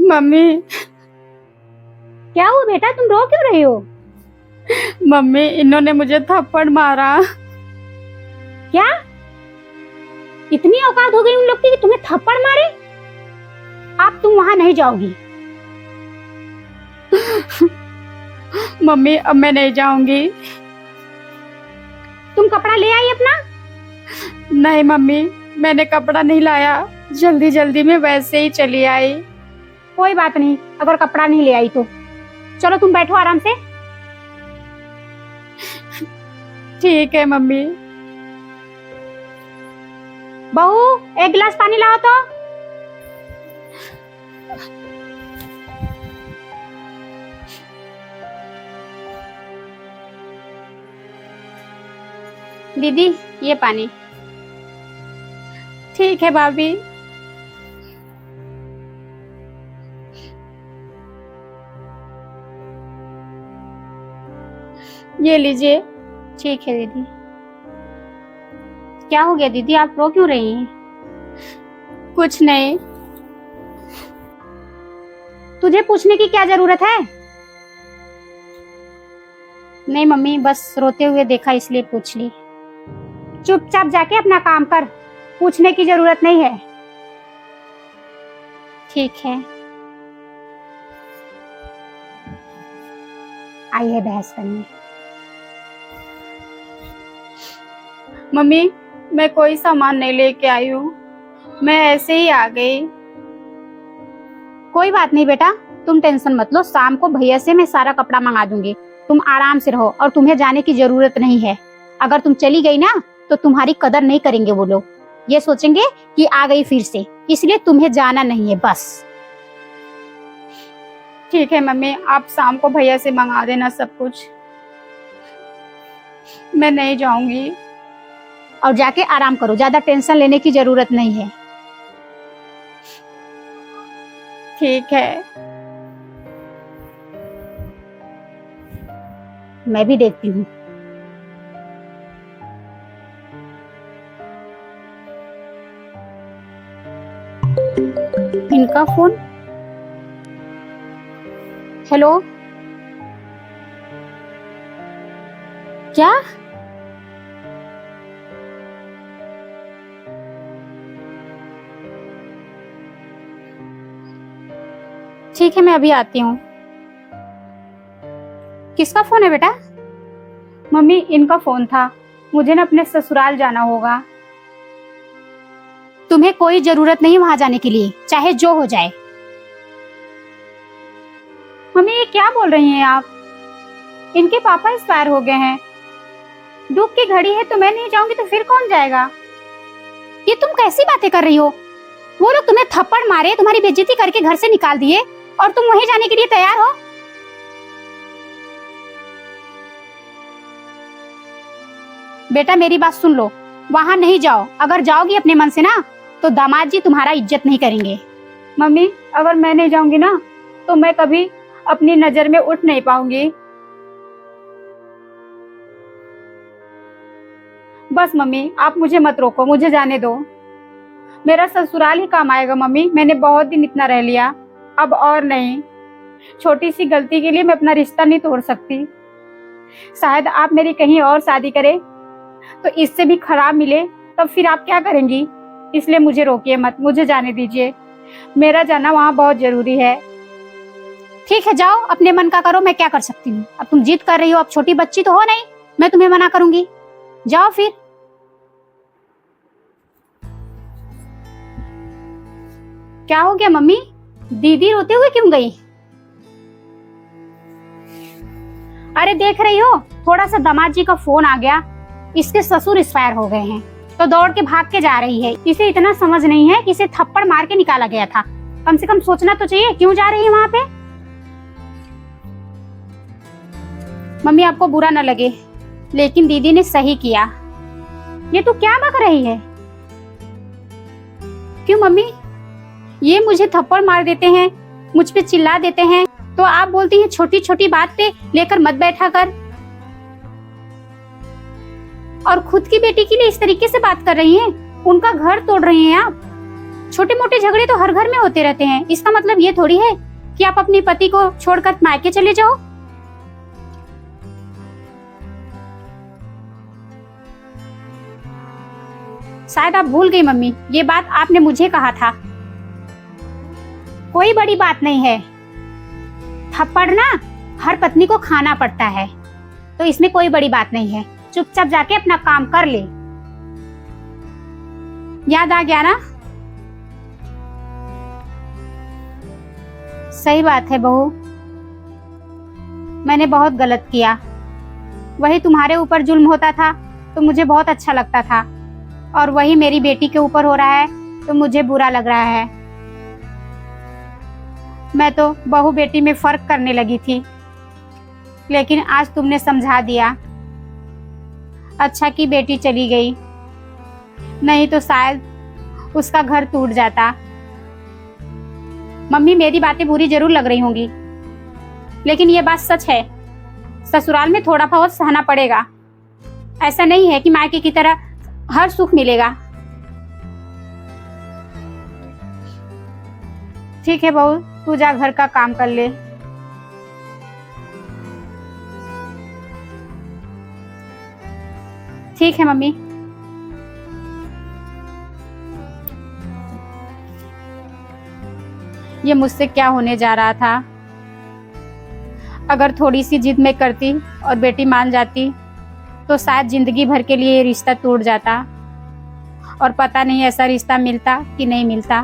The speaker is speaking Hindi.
मम्मी। क्या हुआ बेटा, तुम रो क्यों रही हो? मम्मी, इन्होंने मुझे थप्पड़ मारा। क्या इतनी औकात हो गई उन लोग की कि तुम्हें थप्पड़ मारे? अब तुम वहां नहीं जाओगी। मम्मी, अब मैं नहीं जाऊंगी। तुम कपड़ा ले आई अपना? नहीं मम्मी, मैंने कपड़ा नहीं लाया, जल्दी जल्दी में वैसे ही चली आई। कोई बात नहीं, अगर कपड़ा नहीं ले आई तो चलो तुम बैठो आराम से। ठीक है मम्मी। बहू, एक गिलास पानी लाओ तो। दीदी, ये पानी। ठीक है भाभी। ये लीजिए। ठीक है दीदी। क्या हो गया दीदी, आप रो क्यों रही हैं? कुछ नहीं। तुझे पूछने की क्या जरूरत है? नहीं मम्मी, बस रोते हुए देखा इसलिए पूछ ली। चुपचाप जाके अपना काम कर, पूछने की जरूरत नहीं है। ठीक है। आई है बहस करने। मम्मी, मैं कोई सामान नहीं लेके आई हूँ, मैं ऐसे ही आ गई। कोई बात नहीं बेटा, तुम टेंशन मत लो, शाम को भैया से मैं सारा कपड़ा मंगा दूंगी। तुम आराम से रहो और तुम्हें जाने की जरूरत नहीं है। अगर तुम चली गई ना तो तुम्हारी कदर नहीं करेंगे वो लोग, ये सोचेंगे कि आ गई फिर से, इसलिए तुम्हें जाना नहीं है बस। ठीक है मम्मी, आप शाम को भैया से मंगा देना सब कुछ, मैं नहीं जाऊंगी। और जाके आराम करो, ज्यादा टेंशन लेने की जरूरत नहीं है। ठीक है। मैं भी देखती हूँ। इनका फोन। हेलो, क्या? ठीक है, मैं अभी आती हूँ। किसका फोन है बेटा? मम्मी, इनका फोन था, मुझे ना अपने ससुराल जाना होगा। तुम्हें कोई जरूरत नहीं वहां जाने के लिए, चाहे जो हो जाए। मम्मी, ये क्या बोल रही हैं आप? इनके पापा एक्सपायर हो गए हैं, दुख की घड़ी है, तो मैं नहीं जाऊंगी तो फिर कौन जाएगा? ये तुम कैसी बातें कर रही हो? वो लोग तुम्हें थप्पड़ मारे, तुम्हारी बेइज्जती करके घर से निकाल दिए और तुम वहीं जाने के लिए तैयार हो? बेटा मेरी बात सुन लो, वहां नहीं जाओ। अगर जाओगी अपने मन से ना तो दामाद जी तुम्हारा इज्जत नहीं करेंगे। मम्मी, अगर मैं नहीं जाऊंगी ना तो मैं कभी अपनी नजर में उठ नहीं पाऊंगी। बस मम्मी, आप मुझे मत रोको, मुझे जाने दो। मेरा ससुराल ही काम आएगा मम्मी, मैंने बहुत दिन इतना रह लिया, अब और नहीं। छोटी सी गलती के लिए मैं अपना रिश्ता नहीं तोड़ सकती। शायद आप मेरी कहीं और शादी करें तो इससे भी खराब मिले, तब फिर आप क्या करेंगी? इसलिए मुझे रोकिए मत, मुझे जाने दीजिए, मेरा जाना वहाँ बहुत जरूरी है। ठीक है, जाओ अपने मन का करो, मैं क्या कर सकती हूँ? अब तुम जिद कर रही हो, अब छोटी बच्ची तो हो नहीं, मैं तुम्हें मना करूंगी? जाओ फिर। क्या हो गया मम्मी, दीदी रोते हुए क्यों गई? अरे देख रही हो, थोड़ा सा दामाद जी का फोन आ गया, इसके ससुर एक्सपायर हो गए हैं तो दौड़ के भाग के जा रही है। इसे इतना समझ नहीं है कि इसे थप्पड़ मार के निकाला गया था, कम से कम सोचना तो चाहिए क्यों जा रही है वहां पे। मम्मी आपको बुरा न लगे, लेकिन दीदी ने सही किया। ये तू क्या बक रही है? क्यों मम्मी? ये मुझे थप्पड़ मार देते हैं, मुझ पे चिल्ला देते हैं, तो आप बोलती हैं छोटी छोटी बात पे लेकर मत बैठा कर, और खुद की बेटी के लिए इस तरीके से बात कर रही हैं, उनका घर तोड़ रही हैं आप। छोटे मोटे झगड़े तो हर घर में होते रहते हैं, इसका मतलब ये थोड़ी है कि आप अपने पति को छोड़कर मायके चले जाओ। शायद आप भूल गई मम्मी, ये बात आपने मुझे कहा था। कोई बड़ी बात नहीं है, थप्पड़ ना हर पत्नी को खाना पड़ता है, तो इसमें कोई बड़ी बात नहीं है। चुपचाप जाके अपना काम कर ले। याद आ गया ना? सही बात है बहू, मैंने बहुत गलत किया। वही तुम्हारे ऊपर जुल्म होता था तो मुझे बहुत अच्छा लगता था, और वही मेरी बेटी के ऊपर हो रहा है तो मुझे बुरा लग रहा है। मैं तो बहू बेटी में फर्क करने लगी थी, लेकिन आज तुमने समझा दिया। अच्छा कि बेटी चली गई, नहीं तो शायद उसका घर टूट जाता। मम्मी, मेरी बातें बुरी जरूर लग रही होंगी, लेकिन ये बात सच है, ससुराल में थोड़ा बहुत सहना पड़ेगा। ऐसा नहीं है कि मायके की तरह हर सुख मिलेगा। ठीक है बहू, तू जा घर का काम कर ले। ठीक है मम्मी। ये मुझसे क्या होने जा रहा था? अगर थोड़ी सी जिद में करती और बेटी मान जाती तो शायद जिंदगी भर के लिए ये रिश्ता टूट जाता, और पता नहीं ऐसा रिश्ता मिलता कि नहीं मिलता।